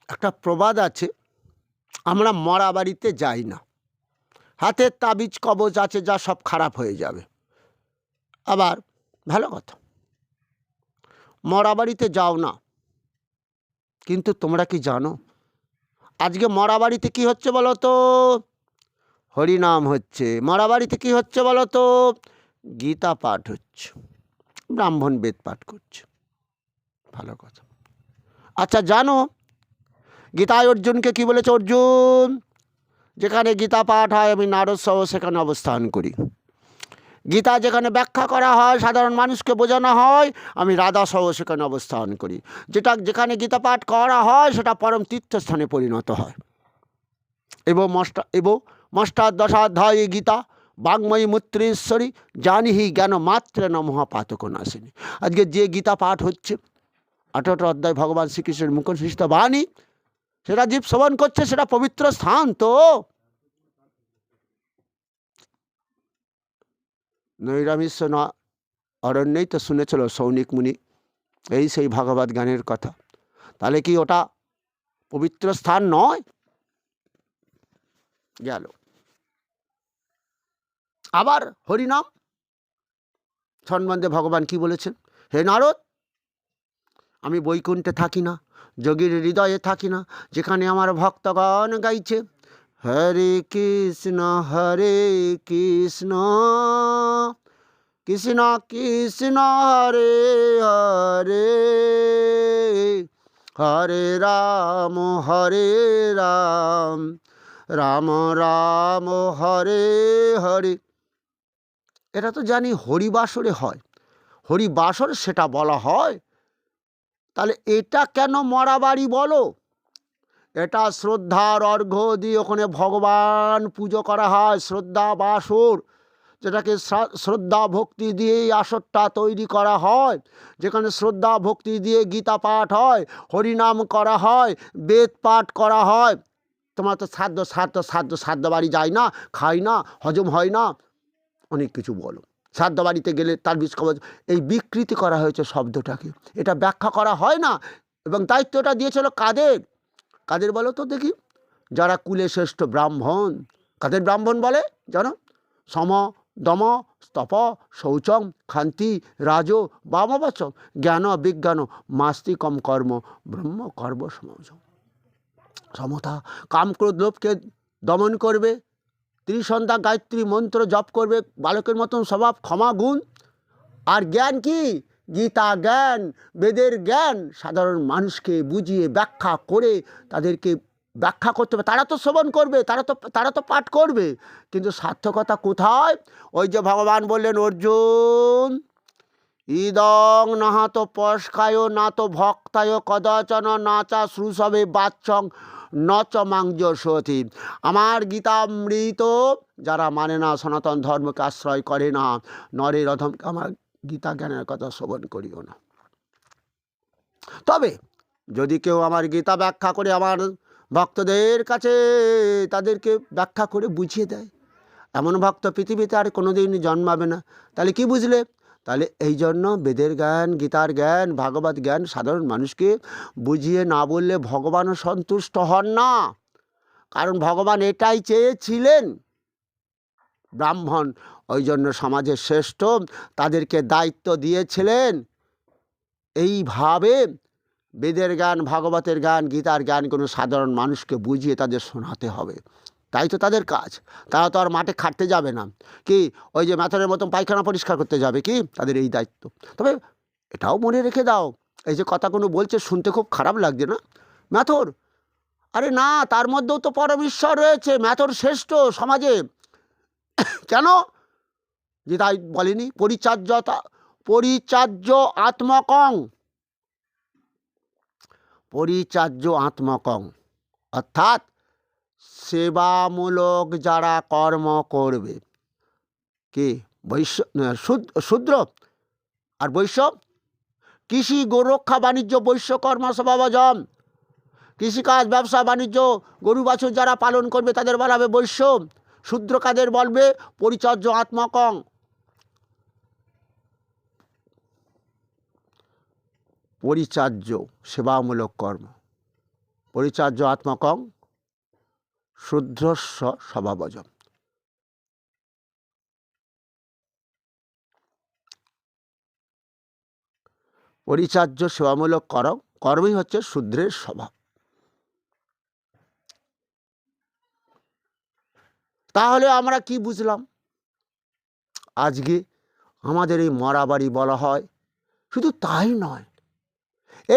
একটা প্রবাদ আছে, আমরা মরা বাড়িতে যাই না, হাতের তাবিজ কবজ আছে যা সব খারাপ হয়ে যাবে। আবার ভালো কথা, মরা বাড়িতে যাও না, কিন্তু তোমরা কি জানো আজকে মরা বাড়িতে কি হচ্ছে বলো তো? হরিনাম হচ্ছে। মরা বাড়িতে কি হচ্ছে বলো তো? গীতা পাঠ হচ্ছে, ব্রাহ্মণ বেদ পাঠ করছে। ভালো কথা। আচ্ছা জানো গীতায় অর্জুনকে কি বলেছে? অর্জুন, যেখানে গীতা পাঠ হয় আমি নারদ সহ সেখানে অবস্থান করি। গীতা যেখানে ব্যাখ্যা করা হয়, সাধারণ মানুষকে বোঝানো হয়, আমি রাধা সহ সেখানে অবস্থান করি। যেখানে গীতা পাঠ করা হয় সেটা পরম তীর্থস্থানে পরিণত হয়। এবং মষ্টাদশাধ্যায়ী গীতা বাংময়ী মূত্রেশ্বরী জানিহি জ্ঞান মাত্রে ন মহাপাতক নাশিনী। আজকে যে গীতা পাঠ হচ্ছে 18 অধ্যায় ভগবান শ্রীকৃষ্ণের মুখনিসৃত বাণী, সেটা জীব শ্রবণ করছে, সেটা পবিত্র স্থান। তো নৈরামিষ্য না অরণ্যেই তো শুনেছিল সৌনিক মুনি, এই সেই ভাগবত জ্ঞানের কথা। তাহলে কি ওটা পবিত্র স্থান নয়? গেল। আবার হরিনাম সম্বন্ধে ভগবান কি বলেছেন? হে নারদ, আমি বৈকুণ্ঠে থাকি না, যোগীর হৃদয়ে থাকি না, যেখানে আমার ভক্তগণ গাইছে হরে কৃষ্ণ কৃষ্ণ কৃষ্ণ হরে হরে হরে রাম রাম রাম হরে হরে। এটা তো জানি হরিবাসরে হয়, হরিবাসর সেটা বলা হয়। তাহলে এটা কেন মরা বাড়ি বলো? এটা শ্রদ্ধার অর্ঘ্য দিয়ে ওখানে ভগবান পুজো করা হয়, শ্রদ্ধা বাসর, যেটাকে শ্রদ্ধা ভক্তি দিয়ে এই আসরটা তৈরি করা হয়, যেখানে শ্রদ্ধা ভক্তি দিয়ে গীতা পাঠ হয়, হরিনাম করা হয়, বেদ পাঠ করা হয়। তোমার তো শ্রাদ্ধ বাড়ি যায় না, খাই না, হজম হয় না, অনেক কিছু বলো। শ্রাদ্ধ বাড়িতে গেলে তার বিষ কবচ, এই বিকৃতি করা হয়েছে শব্দটাকে, এটা ব্যাখ্যা করা হয় না। এবং দায়িত্বটা দিয়েছিল কাদের বলো তো দেখি? যারা কুলে শ্রেষ্ঠ ব্রাহ্মণ। কাদের ব্রাহ্মণ বলে জানো? সম দম স্তপ শৌচম ক্ষান্তি রাজ বামবচম জ্ঞান বিজ্ঞান মাস্তিকম কর্ম ব্রহ্ম কর্ম সমতা। কাম ক্রোধ লোভকে দমন করবে, ত্রিসন্ধ্যা গায়ত্রী মন্ত্র জপ করবে, বালকের মতন স্বভাব, ক্ষমা গুণ। আর জ্ঞান কি? গীতা জ্ঞান, বেদের জ্ঞান সাধারণ মানুষকে বুঝিয়ে ব্যাখ্যা করে তাদেরকে ব্যাখ্যা করতে হবে। তারা তো শ্রবণ করবে, তারা তো পাঠ করবে, কিন্তু সার্থকতা কোথায়? ওই যে ভগবান বললেন, অর্জুন ইদং নাহাত পস্কায় না তো ভক্তায় কদাচন নাচা শ্রুসবে বাচ্চং নচ মাংজসতি। আমার গীতামৃত যারা মানে না, সনাতন ধর্মকে আশ্রয় করে না, নরের অধমকে আমার গীতা জ্ঞানের কথা শ্রবণ করিও না। তবে যদি কেউ আমার গীতা ব্যাখ্যা করে আমার ভক্তদের কাছে তাদেরকে ব্যাখ্যা করে বুঝিয়ে দেয়, এমন ভক্ত পৃথিবীতে আর কোনোদিন জন্মাবে না। তাহলে কি বুঝলে? তাহলে এই জন্য বেদের জ্ঞান, গীতার জ্ঞান, ভাগবত জ্ঞান সাধারণ মানুষকে বুঝিয়ে না বললে ভগবানও সন্তুষ্ট হন না। কারণ ভগবান এটাই চেয়েছিলেন, ব্রাহ্মণ ওই জন্য সমাজের শ্রেষ্ঠ, তাদেরকে দায়িত্ব দিয়েছিলেন এইভাবে বেদের জ্ঞান, ভাগবতের জ্ঞান, গীতার জ্ঞান কোনো সাধারণ মানুষকে বুঝিয়ে তাদের শোনাতে হবে। তাই তো তাদের কাজ। তারা তো আর মাঠে খাটতে যাবে না, কি ওই যে ম্যাথরের মতন পায়খানা পরিষ্কার করতে যাবে কি? তাদের এই দায়িত্ব। তবে এটাও মনে রেখে দাও, এই যে কথাগুলো বলছে শুনতে খুব খারাপ লাগছে না? ম্যাথর, আরে না, তার মধ্যেও তো পরমেশ্বর রয়েছে। ম্যাথর শ্রেষ্ঠ সমাজে। কেন? যে তাই বলেনি পরিচার্য আত্মকং, অর্থাৎ সেবামূলক যারা কর্ম করবে, কি শূদ্র আর বৈশ্য, কৃষি গোরক্ষা বাণিজ্য বৈশ্য কর্ম স্বভাবজম, কৃষিকাজ ব্যবসা বাণিজ্য গরু বাছুর যারা পালন করবে তাদের বলা হবে বৈশ্য। শূদ্র কাদের বলবে? পরিচর্য আত্মকং, পরিচার্য সেবামূলক কর্ম, পরিচার্য আত্মকং শুদ্রস্ব স্বভাবজম। পরিচার্য সেবামূলক কর্মই হচ্ছে শূদ্রের স্বভাব। তাহলে আমরা কি বুঝলাম? আজকে আমাদের এই মরাবাড়ি বলা হয়, শুধু তাই নয়,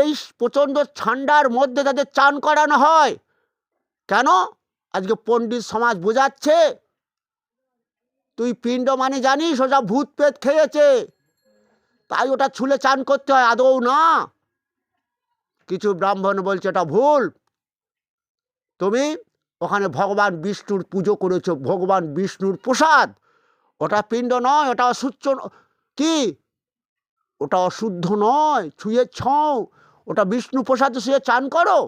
এই প্রচণ্ড ঠান্ডার মধ্যে তাদের চান করানো হয় কেন? আজকে পণ্ডিত সমাজ বোঝাচ্ছে, তুই পিণ্ড মানে জানিস ওটা ভূত পেট খেয়েছে, তাই ওটা ছুলে চান করতে হয়। আদৌ না, কিছু ব্রাহ্মণ বলছে এটা ভুল, তুমি ওখানে ভগবান বিষ্ণুর পুজো করেছো, ভগবান বিষ্ণুর প্রসাদ, ওটা পিণ্ড নয়, ওটা অশুদ্ধ। কি ওটা অশুদ্ধ নয়, ছুঁয়ে ছৌ, ওটা বিষ্ণু প্রসাদ, শুয়ে চান করো।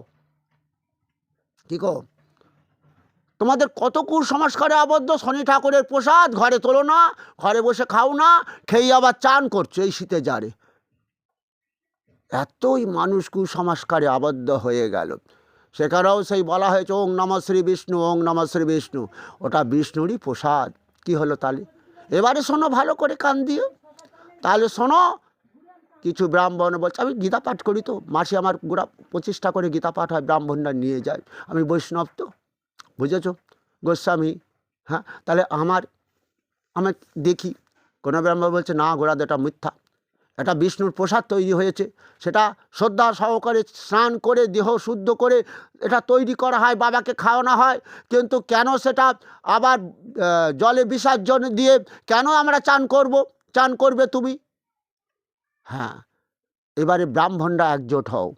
কি গো, তোমাদের কত কুসংস্কারে আবদ্ধ। শনি ঠাকুরের প্রসাদ ঘরে তোলো না, ঘরে বসে খাও না, খেয়ে আবার চান করছো এই শীতে জারে। এতই মানুষ কুসংস্কারে আবদ্ধ হয়ে গেল। সেখানেও সেই বলা হয়েছে ওং নমঃ শ্রী বিষ্ণু, ওং নমঃ শ্রী বিষ্ণু, ওটা বিষ্ণুরই প্রসাদ। কি হলো তাহলে? এবারে শোনো ভালো করে কান দিও। তাহলে শোনো, কিছু ব্রাহ্মণ বলছে, আমি গীতা পাঠ করি তো, মাসে আমার গোড়া 25টা করে গীতা পাঠ হয়, ব্রাহ্মণরা নিয়ে যায়, আমি বৈষ্ণব তো, বুঝেছ, গোস্বামী। হ্যাঁ, তাহলে আমি দেখি কোনো ব্রাহ্মণ বলছে না গোড়া এটা মিথ্যা, এটা বিষ্ণুর প্রসাদ তৈরি হয়েছে, সেটা শ্রদ্ধা সহকারে স্নান করে দেহ শুদ্ধ করে এটা তৈরি করা হয়, বাবাকে খাওয়ানো হয়। কিন্তু কেন সেটা আবার জলে বিসর্জন দিয়ে কেন আমরা চান করব? চান করবে তুমি? হ্যাঁ, এবারে ব্রাহ্মণরা একজোট হও,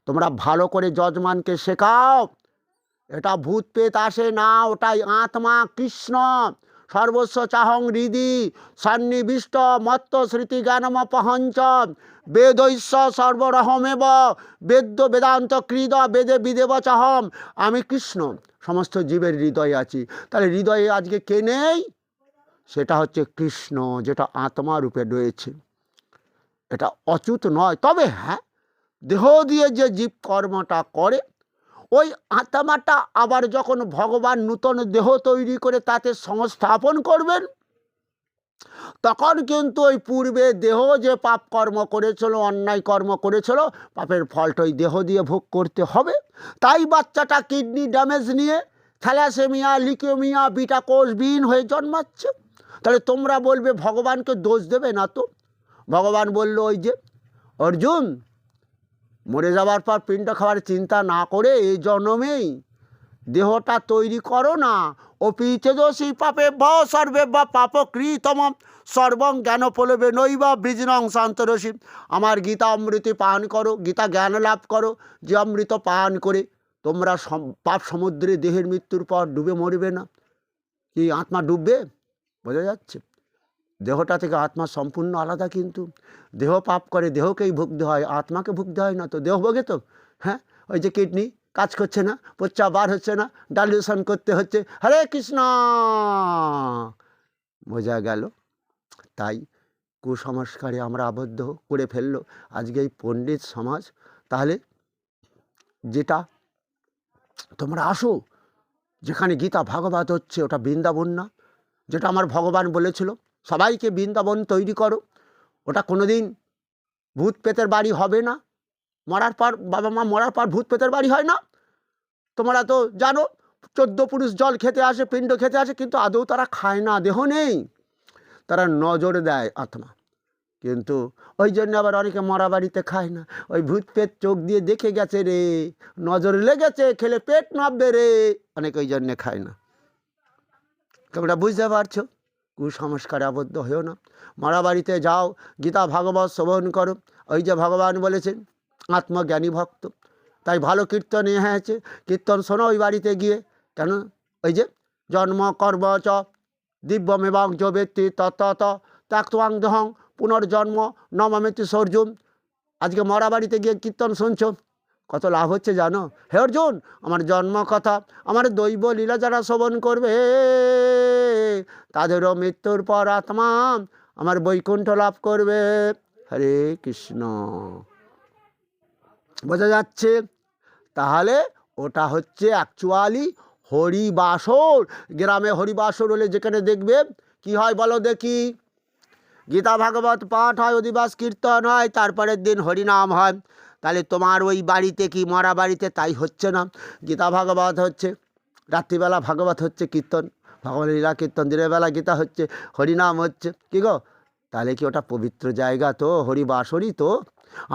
তোমরা ভালো করে যজমানকে শেখাও, এটা ভূত পেত আসে না, ওটাই আত্মা কৃষ্ণ। সর্বস্ব চাহং হৃদি সন্নিবিষ্ট মত্ত স্মৃতি জ্ঞানমপহঞ্চ বেদৈস্য সর্বরহমেব বেদ্য বেদান্ত কৃদ বেদে বিদেব চাহম। আমি কৃষ্ণ, সমস্ত জীবের হৃদয়ে আছি। তাহলে হৃদয়ে আজকে কে নেই? সেটা হচ্ছে কৃষ্ণ, যেটা আত্মা রূপে রয়েছে। এটা অচ্যুত নয়। তবে হ্যাঁ, দেহ দিয়ে যে জীব কর্মটা করে, ওই আত্মাটা আবার যখন ভগবান নূতন দেহ তৈরি করে তাতে সংস্থাপন করবেন, তখন কিন্তু ওই পূর্বে দেহ যে পাপ কর্ম করেছিল, অন্যায় কর্ম করেছিল, পাপের ফলটা ওই দেহ দিয়ে ভোগ করতে হবে। তাই বাচ্চাটা কিডনি ড্যামেজ নিয়ে থ্যালাসেমিয়া, লিউকেমিয়া, বিটা কোষবিহীন হয়ে জন্মাচ্ছে। তাহলে তোমরা বলবে ভগবানকে দোষ দেবে না তো? ভগবান বলল, ওই যে অর্জুন, মরে যাওয়ার পর পিণ্ড খাওয়ার চিন্তা না করে এই জন্মেই দেহটা তৈরি করো না। অপিচেদোষী পাপে ভ সর্বে বা পাপ কৃতম সর্বং জ্ঞান পলবে নৈবা বৃজনং শান্তরসী। আমার গীতা অমৃতি পান করো, গীতা জ্ঞান লাভ করো, যে অমৃত পান করে তোমরা পাপ সমুদ্রে দেহের মৃত্যুর পর ডুবে মরবে না। কি আত্মা ডুববে? বোঝা যাচ্ছে? দেহটা থেকে আত্মা সম্পূর্ণ আলাদা, কিন্তু দেহ পাপ করে দেহকেই ভুগতে হয়, আত্মাকে ভুগতে হয় না। তো দেহ ভোগে তো। হ্যাঁ, ওই যে কিডনি কাজ করছে না, প্রস্রাব বার হচ্ছে না, ডাইলিউশন করতে হচ্ছে। হরে কৃষ্ণ, বোঝা গেল? তাই কুসংস্কারে আমরা আবদ্ধ করে ফেললো আজকে এই পণ্ডিত সমাজ। তাহলে যেটা তোমরা আসো, যেখানে গীতা ভাগবত হচ্ছে, ওটা বৃন্দাবন না? যেটা আমার ভগবান বলেছিল সবাইকে বৃন্দাবন তৈরি করো, ওটা কোনোদিন ভূত পেতের বাড়ি হবে না। মরার পর বাবা মা মরার পর ভূত পেতের বাড়ি হয় না। তোমরা তো জানো, 14 পুরুষ জল খেতে আসে, পিণ্ড খেতে আসে, কিন্তু আদৌ তারা খায় না, দেহ নেই, তারা নজর দেয় আত্মা। কিন্তু ওই জন্য আবার অনেকে মরা বাড়িতে খায় না, ওই ভূত পেট চোখ দিয়ে দেখে গেছে রে, নজর লেগেছে, খেলে পেট নাববে রে, অনেকে ওই জন্যে খায় না। তোমরা বুঝতে পারছো? কুসংস্কারে আবদ্ধ হয়েও না, মরা বাড়িতে যাও, গীতা ভাগবত শ্রবণ করো। ওই যে ভগবান বলেছেন আত্মজ্ঞানী ভক্ত, তাই ভালো কীর্তন হয়েছে, কীর্তন শোনো ওই বাড়িতে গিয়ে। কেন? ওই যে জন্ম কর্ম চ দিব্যমেবাং চ ব্যক্তি তত ত্যাক্তোয়াং দেহং পুনর্জন্ম নমামিতি সর্জুন। আজকে মরা বাড়িতে গিয়ে কীর্তন শুনছো, কত লাভ হচ্ছে জানো? হে অর্জুন, আমার জন্ম কথা, আমার দৈব লীলা যারা শ্রবণ করবে, তাদেরও মৃত্যুর পর আত্মা আমার বৈকুণ্ঠ লাভ করবে। হরে কৃষ্ণ। বোঝা যাচ্ছে? তাহলে ওটা হচ্ছে অ্যাকচুয়ালি হরিবাসর। গ্রামে হরিবাসর হলে যেখানে দেখবে কি হয় বলো দেখি, গীতা ভাগবত পাঠ হয়, অধিবাস কীর্তন হয়, তারপরের দিন হরিনাম হয়। তাহলে তোমার ওই বাড়িতে কি মরা বাড়িতে তাই হচ্ছে না? গীতা ভাগবত হচ্ছে, রাত্রিবেলা ভাগবত হচ্ছে, কীর্তন ভগবানের লীলা কীর্তন, দিনের বেলা গীতা হচ্ছে, হরিনাম হচ্ছে, কি গো? তাহলে কি ওটা পবিত্র জায়গা তো? হরিবাসরই তো।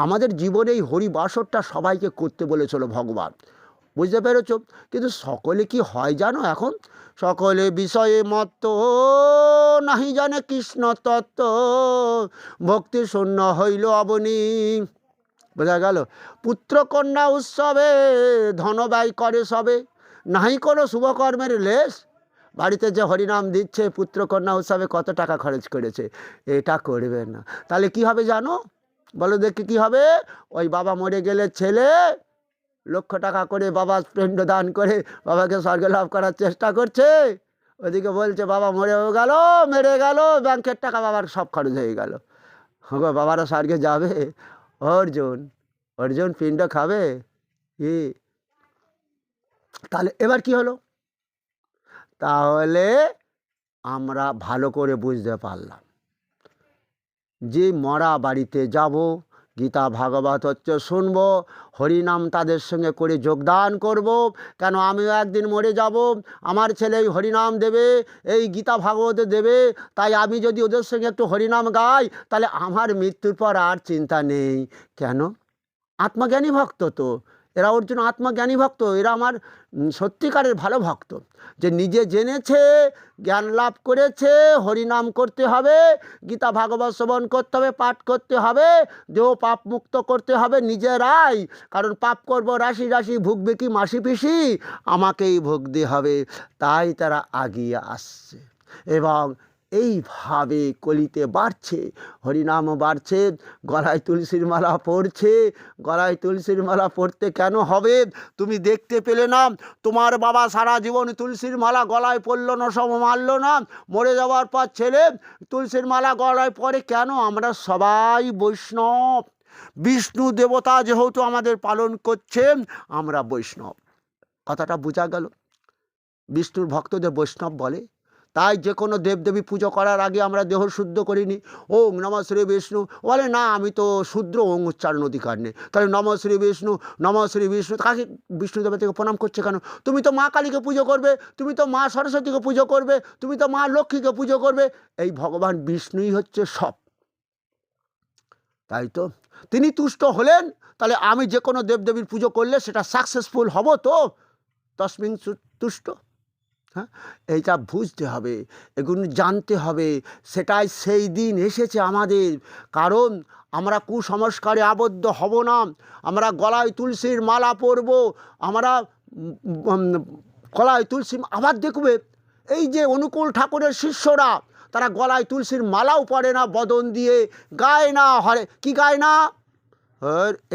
আমাদের জীবনে এই হরিবাসরটা সবাইকে করতে বলেছিল ভগবান, বুঝতে পেরেছ? কিন্তু সকলে কি হয় জানো? এখন সকলে বিষয়ে মত্ত, নাহি জানে কৃষ্ণ তত্ত্ব, ভক্তি শূন্য হইল অবনী। বোঝা গেল? পুত্র কন্যা উৎসবে ধন ব্যয় করে সবে, নাহি কোনো শুভকর্মের লেশ। বাড়িতে যে হরিনাম দিচ্ছে, পুত্র কন্যা উৎসবে কত টাকা খরচ করেছে, এটা করবে না। তাহলে কি হবে জানো? বলো দেখি কি হবে? ওই বাবা মরে গেলে ছেলে লক্ষ টাকা করে বাবা পিণ্ড দান করে বাবাকে স্বর্গে লাভ করার চেষ্টা করছে, ওদিকে বলছে বাবা মরেও গেল, মেরে গেল, ব্যাংকের টাকা বাবার সব খরচ হয়ে গেল। গো, বাবারা স্বর্গে যাবে? অর্জুন, অর্জুন পিণ্ড খাবে কি? তাহলে এবার কি হলো? তাহলে আমরা ভালো করে বুঝতে পারলাম যে মরা বাড়িতে যাব, গীতা ভাগবত হচ্ছে শুনবো, হরিনাম তাদের সঙ্গে করে যোগদান করব। কেন? আমিও একদিন মরে যাব, আমার ছেলে এই হরিনাম দেবে, এই গীতা ভাগবত দেবে, তাই আমি যদি ওদের সঙ্গে একটু হরিনাম গাই, তাহলে আমার মৃত্যুর পর আর চিন্তা নেই। কেন? আত্মজ্ঞানী ভক্ত তো এরা, অর্জুন আত্মজ্ঞানী ভক্ত, এরা আমার সত্যিকারের ভালো ভক্ত, যে নিজে জেনেছে, জ্ঞান লাভ করেছে, হরিনাম করতে হবে, গীতা ভাগবত শ্রবণ করতে হবে, পাঠ করতে হবে, দেহ পাপ মুক্ত করতে হবে নিজেরাই। কারণ পাপ করব রাশি রাশি, ভুগবে কি মাসি পিসি, আমাকেই ভুগতে হবে। তাই তারা আগিয়ে আসছে এবং এইভাবে কলিতে বাড়ছে, হরিনাম বাড়ছে, গলায় তুলসীর মালা পড়ছে। গলায় তুলসীর মালা পড়তে কেন হবে? তুমি দেখতে পেলে না? তোমার বাবা সারা জীবন তুলসীর মালা গলায় পড়ল না, সব মারল না, মরে যাওয়ার পর ছেলে তুলসীর মালা গলায় পড়ে কেন? আমরা সবাই বৈষ্ণব, বিষ্ণু দেবতা যেহেতু আমাদের পালন করছেন, আমরা বৈষ্ণব। কথাটা বোঝা গেল? বিষ্ণুর ভক্তদের বৈষ্ণব বলে। তাই যে কোনো দেবদেবী পুজো করার আগে আমরা দেহ শুদ্ধ করিনি। ওং নমঃ শ্রী বিষ্ণু বলে না, আমি তো শূদ্র, ওং উচ্চারণ অধিকার নেই। তাহলে নমঃ শ্রী বিষ্ণু, নমঃ শ্রী বিষ্ণু, কাকে বিষ্ণু দেবতাকে প্রণাম করছে কেন? তুমি তো মা কালীকে পুজো করবে, তুমি তো মা সরস্বতীকে পুজো করবে, তুমি তো মা লক্ষ্মীকে পুজো করবে। এই ভগবান বিষ্ণুই হচ্ছে সব, তাই তো? তিনি তুষ্ট হলেন, তাহলে আমি যে কোনো দেবদেবীর পুজো করলে সেটা সাকসেসফুল হব তো? তসমিন তুষ্ট। হ্যাঁ, এইটা বুঝতে হবে, এগুলো জানতে হবে। সেটাই সেই দিন এসেছে আমাদের। কারণ আমরা কুসংস্কারে আবদ্ধ হব না, আমরা গলায় তুলসীর মালা পরব, আমরা গলায় তুলসী। আবার দেখবে এই যে অনুকূল ঠাকুরের শিষ্যরা, তারা গলায় তুলসীর মালাও পরে না, বদন দিয়ে গায় না, হরে কি গায় না,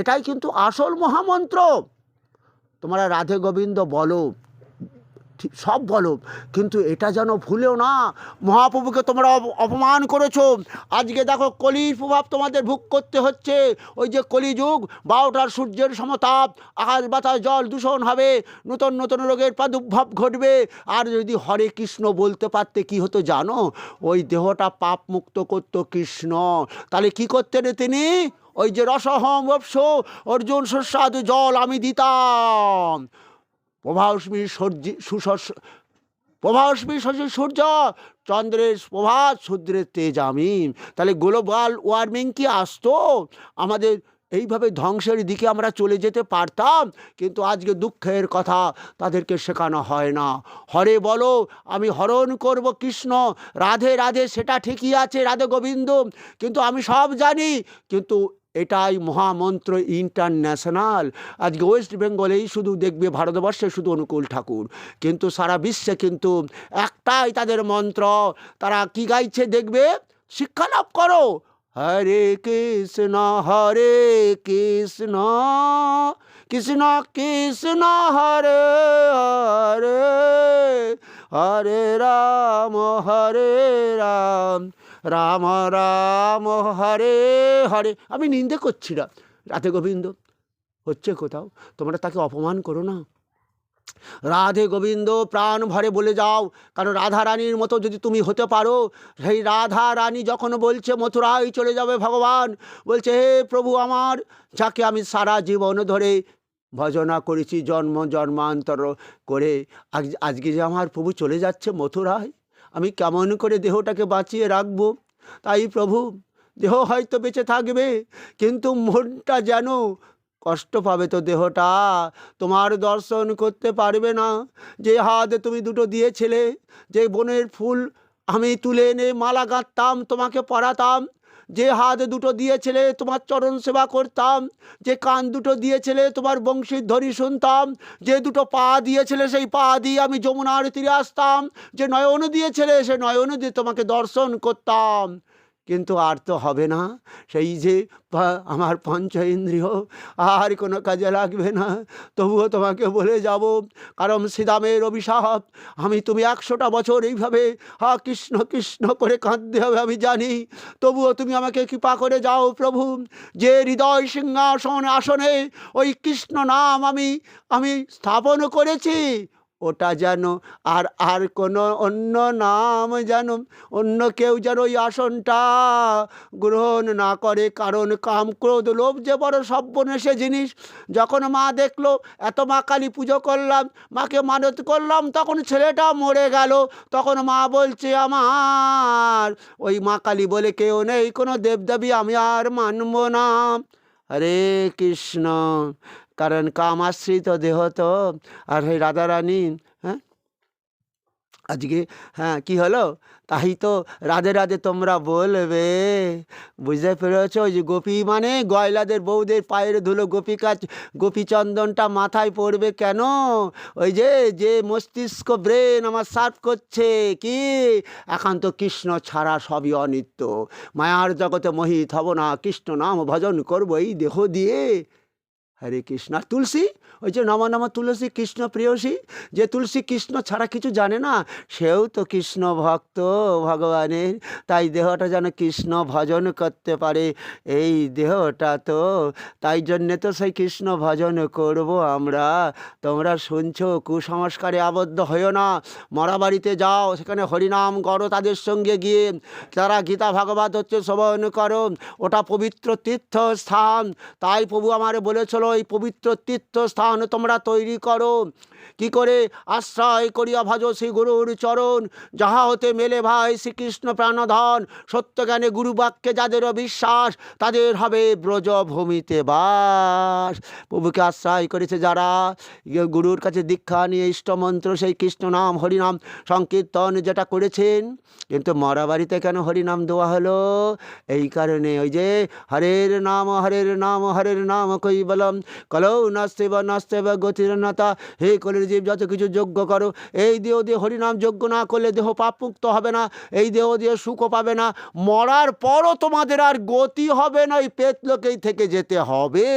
এটাই কিন্তু আসল মহামন্ত্র। তোমরা রাধে গোবিন্দ বলো, সব বলো, কিন্তু এটা যেন ভুলেও না। মহাপ্রভুকে তোমরা অপমান করেছো। আজকে দেখো কলির প্রভাব তোমাদের ভোগ করতে হচ্ছে। ওই যে কলিযুগ, 12টার সূর্যের সমতাপ, আকাশ বাতাস জল দূষণ হবে, নতুন নতুন রোগের প্রাদুর্ভাব ঘটবে। আর যদি হরে কৃষ্ণ বলতে পারতে কি হতো জানো? ওই দেহটা পাপ মুক্ত করতো কৃষ্ণ। তাহলে কি করতেন তিনি? ওই যে রসহম বৎস অর্জুন সুস্বাদু জল আমি দিতাম, প্রভাস্মি প্রভাস্মি শশী সূর্য, চন্দ্রের প্রভাত সূর্যের তেজ আমি। তাহলে গ্লোবাল ওয়ার্মিং কি আসতো? আমাদের এইভাবে ধ্বংসের দিকে আমরা চলে যেতে পারতাম। কিন্তু আজকে দুঃখের কথা, তাদেরকে শেখানো হয় না। হরে বলো, আমি হরণ করব কৃষ্ণ, রাধে রাধে সেটা ঠিকই আছে, রাধে গোবিন্দ, কিন্তু আমি সব জানি। কিন্তু এটাই মহামন্ত্র ইন্টারন্যাশনাল। আজকে ওয়েস্ট বেঙ্গলেই শুধু দেখবে, ভারতবর্ষে শুধু অনুকূল ঠাকুর, কিন্তু সারা বিশ্বে কিন্তু একটাই তাদের মন্ত্র। তারা কি গাইছে দেখবে, শিক্ষা লাভ করো, হরে কৃষ্ণ কৃষ্ণ কৃষ্ণ হরে হরে, হরে রাম রাম রাম হরে হরে। আমি নিন্দে করছি না, রাধে গোবিন্দ হচ্ছে কোথাও, তোমরা তাকে অপমান করো না। রাধে গোবিন্দ প্রাণ ভরে বলে যাও, কারণ রাধা রানীর মতো যদি তুমি হতে পারো। সেই রাধা রানী যখন বলছে মথুরায় চলে যাবে, ভগবান বলছে হে প্রভু আমার, যাকে আমি সারা জীবন ধরে ভজনা করেছি জন্ম জন্মান্তর করে, আজকে যে আমার প্রভু চলে যাচ্ছে মথুরায়, আমি কেমন করে দেহটাকে বাঁচিয়ে রাখবো। তাই প্রভু, দেহ হয়তো বেঁচে থাকবে, কিন্তু মনটা যেন কষ্ট পাবে, তো দেহটা তোমার দর্শন করতে পারবে না। যে হাতে তুমি দুটো দিয়েছিলে, যে বনের ফুল আমি তুলে এনে মালা গাঁথতাম, তোমাকে পরাতাম, যে হাত দুটো দিয়েছিলে তোমার চরণ সেবা করতাম, যে কান দুটো দিয়েছিলে তোমার বংশীর ধ্বনি শুনতাম, যে দুটো পা দিয়েছিলে সেই পা দিয়ে আমি যমুনার তীরে আসতাম, যে নয়ন দিয়েছিলে সে নয়ন দিয়ে তোমাকে দর্শন করতাম, কিন্তু আর তো হবে না। সেই যে আমার পঞ্চ ইন্দ্রিয় আর কোনো কাজে লাগবে না। তবুও তোমাকে বলে যাব, কারণ শ্রীরামের অভিশাপ, তুমি 100টা বছর এইভাবে কৃষ্ণ কৃষ্ণ করে কাঁদতে হবে আমি জানি, তবুও তুমি আমাকে কৃপা করে যাও প্রভু। যে হৃদয় সিংহাসন আসনে ওই কৃষ্ণ নাম আমি স্থাপন করেছি, ওটা যেন আর কোনো অন্য নাম যেন অন্য কেউ যেন ওই আসনটা গ্রহণ না করে। কারণ কাম ক্রোধ লোভ যে বড় সর্বনেশে জিনিস। যখন মা দেখলো এত মা কালী পুজো করলাম, মাকে মানত করলাম, তখন ছেলেটা মরে গেল, তখন মা বলছে আমার ওই মা কালী বলে কেউ নেই, কোনো দেবদেবী আমি আর মানব না। হরে কৃষ্ণ। কারণ কামাশ্রিত দেহ তো। আর এই রাধারানী, হ্যাঁ আজকে কি হলো, তাই তো রাধে রাধে তোমরা বলবে, বুঝতে পেরেছ? ওই যে গোপী মানে গয়লাদের বউদের পায়ের ধুলো, গোপীচন্দনটা মাথায় পড়বে কেন? ওই যে মস্তিষ্ক ব্রেন আমার সার্ভ করছে কি, এখন তো কৃষ্ণ ছাড়া সবই অনিত্য, মায়ার জগতে মোহিত হব না, কৃষ্ণ নাম ভজন করবো এই দেহ দিয়ে। হরে কৃষ্ণ। আর তুলসী, ওই যে নম নম তুলসী কৃষ্ণ প্রেয়সী, যে তুলসী কৃষ্ণ ছাড়া কিছু জানে না, সেও তো কৃষ্ণ ভক্ত ভগবানের। তাই দেহটা যেন কৃষ্ণ ভজন করতে পারে, এই দেহটা তো, তাই জন্যে তো সেই কৃষ্ণ ভজন করব আমরা। তোমরা শুনছো, কুসংস্কারে আবদ্ধ হইও না, মরা বাড়িতে যাও, সেখানে হরিনাম করো, তাদের সঙ্গে গিয়ে তারা গীতা ভাগবত হচ্ছে শ্রবণ করো, ওটা পবিত্র তীর্থস্থান। তাই প্রভু আমার বলেছিল এই পবিত্র তীর্থস্থান তোমরা তৈরি করো। কি করে? আশ্রয় করিয়া ভাজো শ্রী গুরুর চরণ, যাহা হতে মেলে ভাই শ্রীকৃষ্ণ প্রাণধন। সত্য জ্ঞানে গুরু বাক্যে যাদের বিশ্বাস, তাদের হবে ব্রজভূমিতে বাস। প্রভুকে আশ্রয় করেছে যারা, গুরুর কাছে দীক্ষা নিয়ে ইষ্টমন্ত্র সেই কৃষ্ণ নাম হরিনাম সংকীর্তন যেটা করেছেন। কিন্তু মরা বাড়িতে কেন হরিনাম দেওয়া হলো? এই কারণে, ওই যে হরের নাম হরের নাম কৈবলম কলৌ নাস্তেব গতিরনতা। হে কলির জীব, যত কিছু যজ্ঞ করো, এই দেহ দিয়ে হরিনাম যজ্ঞ না করলে দেহ পাপমুক্ত হবে না, এই দেহ দিয়ে সুখও পাবে না, মরার পরও তোমাদের আর গতি হবে না, এই পেতলোকেই থেকে যেতে হবে।